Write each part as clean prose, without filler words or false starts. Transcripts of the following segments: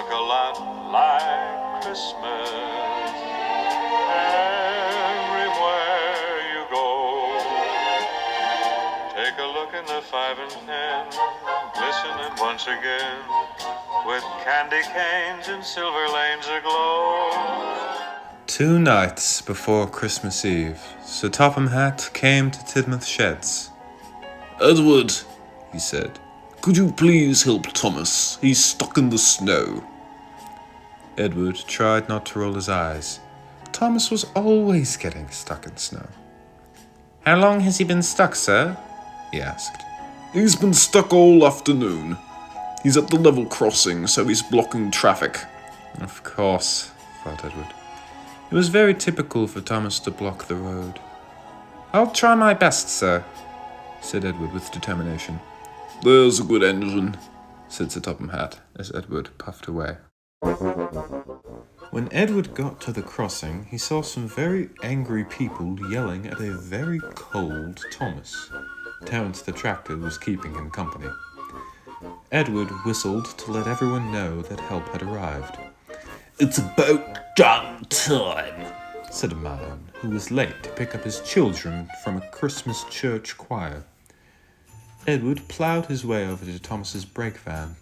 look a lot like Christmas everywhere you go. Take a look in the 5 and 10, glistening once again, with candy canes and silver lanes aglow. 2 nights before Christmas Eve, Sir Topham Hatt came to Tidmouth Sheds. "Edward," he said, "could you please help Thomas? He's stuck in the snow." Edward tried not to roll his eyes. Thomas was always getting stuck in snow. "How long has he been stuck, sir?" he asked. "He's been stuck all afternoon. He's at the level crossing, so he's blocking traffic." Of course, thought Edward. It was very typical for Thomas to block the road. "I'll try my best, sir," said Edward with determination. "There's a good engine," said Sir Topham Hatt as Edward puffed away. When Edward got to the crossing, he saw some very angry people yelling at a very cold Thomas. Terence the tractor was keeping him company. Edward whistled to let everyone know that help had arrived. "It's about damn time," said a man who was late to pick up his children from a Christmas church choir. Edward ploughed his way over to Thomas's brake van.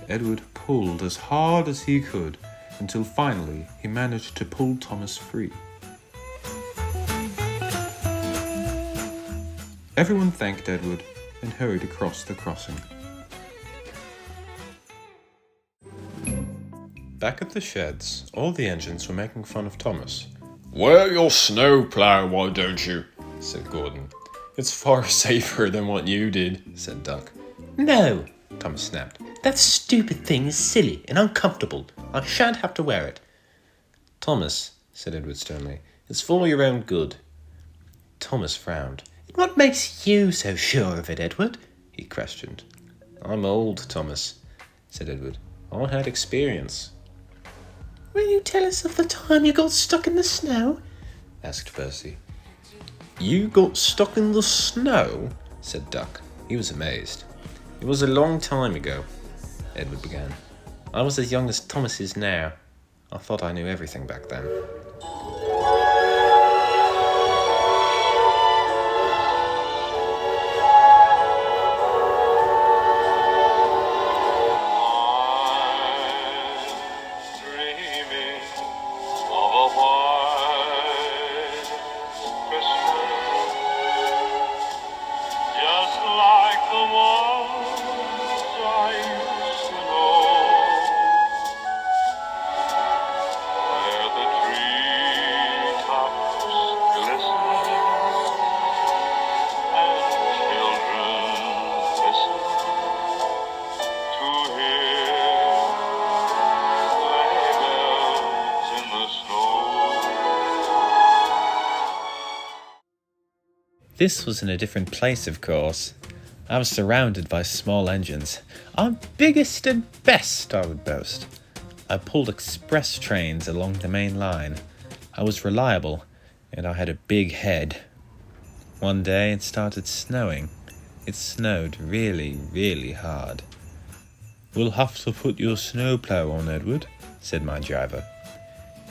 Edward pulled as hard as he could until finally he managed to pull Thomas free. Everyone thanked Edward and hurried across the crossing. Back at the sheds, all the engines were making fun of Thomas. "Wear your snowplow, why don't you?" said Gordon. "It's far safer than what you did," said Duck. "No," Thomas snapped. "That stupid thing is silly and uncomfortable. I shan't have to wear it." "Thomas," said Edward sternly, "it's for your own good." Thomas frowned. "What makes you so sure of it, Edward?" he questioned. "I'm old, Thomas," said Edward. "I had experience." "Will you tell us of the time you got stuck in the snow?" asked Percy. "You got stuck in the snow?" said Duck. He was amazed. "It was a long time ago," Edward began. "I was as young as Thomas is now. I thought I knew everything back then." This was in a different place, of course. I was surrounded by small engines. Our biggest and best, I would boast. I pulled express trains along the main line. I was reliable, and I had a big head. One day it started snowing. It snowed really, really hard. "We'll have to put your snowplow on, Edward," said my driver.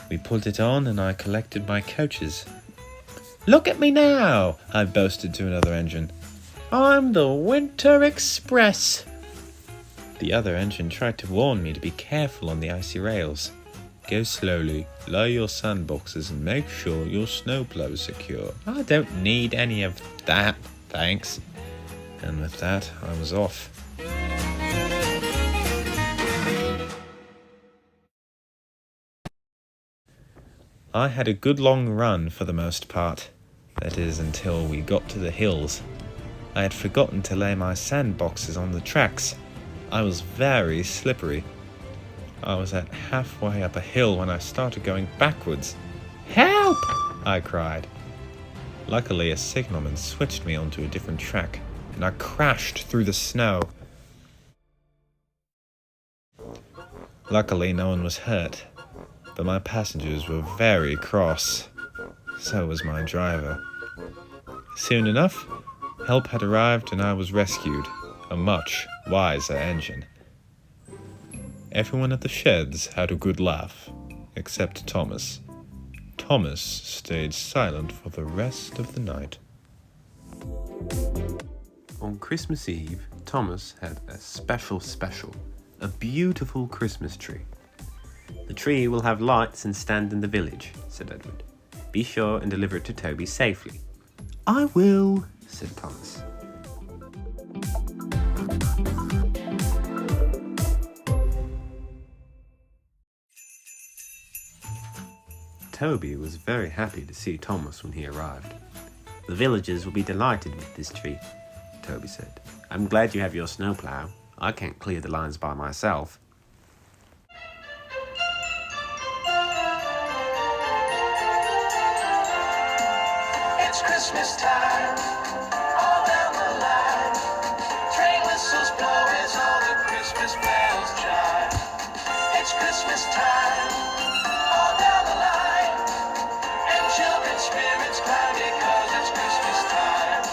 We put it on and I collected my coaches. "Look at me now," I boasted to another engine. "I'm the Winter Express." The other engine tried to warn me to be careful on the icy rails. "Go slowly, lower your sandboxes and make sure your snowplow is secure." "I don't need any of that, thanks." And with that, I was off. I had a good long run for the most part. That is, until we got to the hills. I had forgotten to lay my sandboxes on the tracks. I was very slippery. I was at halfway up a hill when I started going backwards. "Help!" I cried. Luckily, a signalman switched me onto a different track, and I crashed through the snow. Luckily, no one was hurt, but my passengers were very cross. So was my driver. Soon enough, help had arrived and I was rescued, a much wiser engine. Everyone at the sheds had a good laugh, except Thomas. Thomas stayed silent for the rest of the night. On Christmas Eve, Thomas had a special, a beautiful Christmas tree. The tree will have lights and stand in the village, said Edward. Be sure and deliver it to Toby safely. I will, said Thomas. Toby was very happy to see Thomas when he arrived. The villagers will be delighted with this tree, Toby said. I'm glad you have your snowplow. I can't clear the lines by myself. It's Christmas time, all down the line. Train whistles blow as all the Christmas bells chime. It's Christmas time, all down the line. And children's spirits climb because it's Christmas time.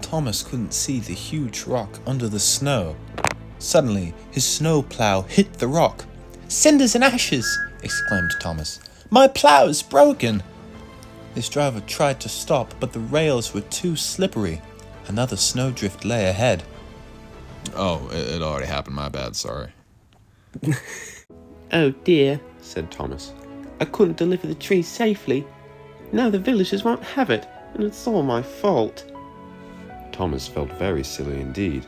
Thomas couldn't see the huge rock under the snow. Suddenly, his snowplow hit the rock. "Cinders and ashes!" exclaimed Thomas. "My plow's broken!" His driver tried to stop, but the rails were too slippery. Another snowdrift lay ahead. Oh, it already happened. My bad, sorry. Oh dear, said Thomas. I couldn't deliver the tree safely. Now the villagers won't have it, and it's all my fault. Thomas felt very silly indeed,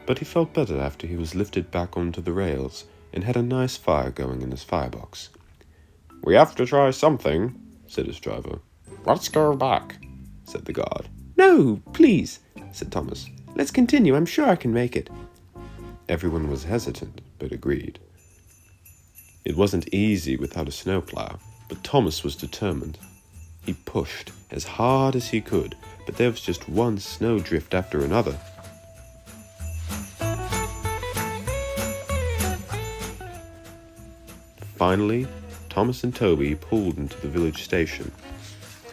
but he felt better after he was lifted back onto the rails and had a nice fire going in his firebox. "We have to try something," said his driver. "Let's go back," said the guard. "No, please," said Thomas. "Let's continue. I'm sure I can make it." Everyone was hesitant, but agreed. It wasn't easy without a snowplow, but Thomas was determined. He pushed as hard as he could, but there was just one snowdrift after another. Finally, Thomas and Toby pulled into the village station.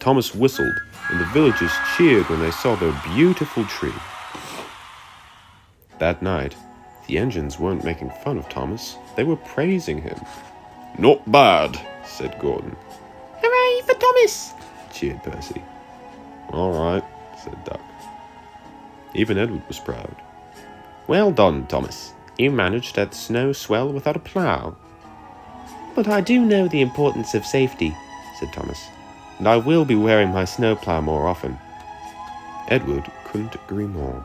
Thomas whistled, and the villagers cheered when they saw their beautiful tree. That night, the engines weren't making fun of Thomas, they were praising him. "Not bad," said Gordon. Hooray for Thomas! Cheered Percy. "All right," said Duck. Even Edward was proud. "Well done, Thomas. You managed that snow swell without a plough." "But I do know the importance of safety," said Thomas, "and I will be wearing my snowplow more often." Edward couldn't agree more.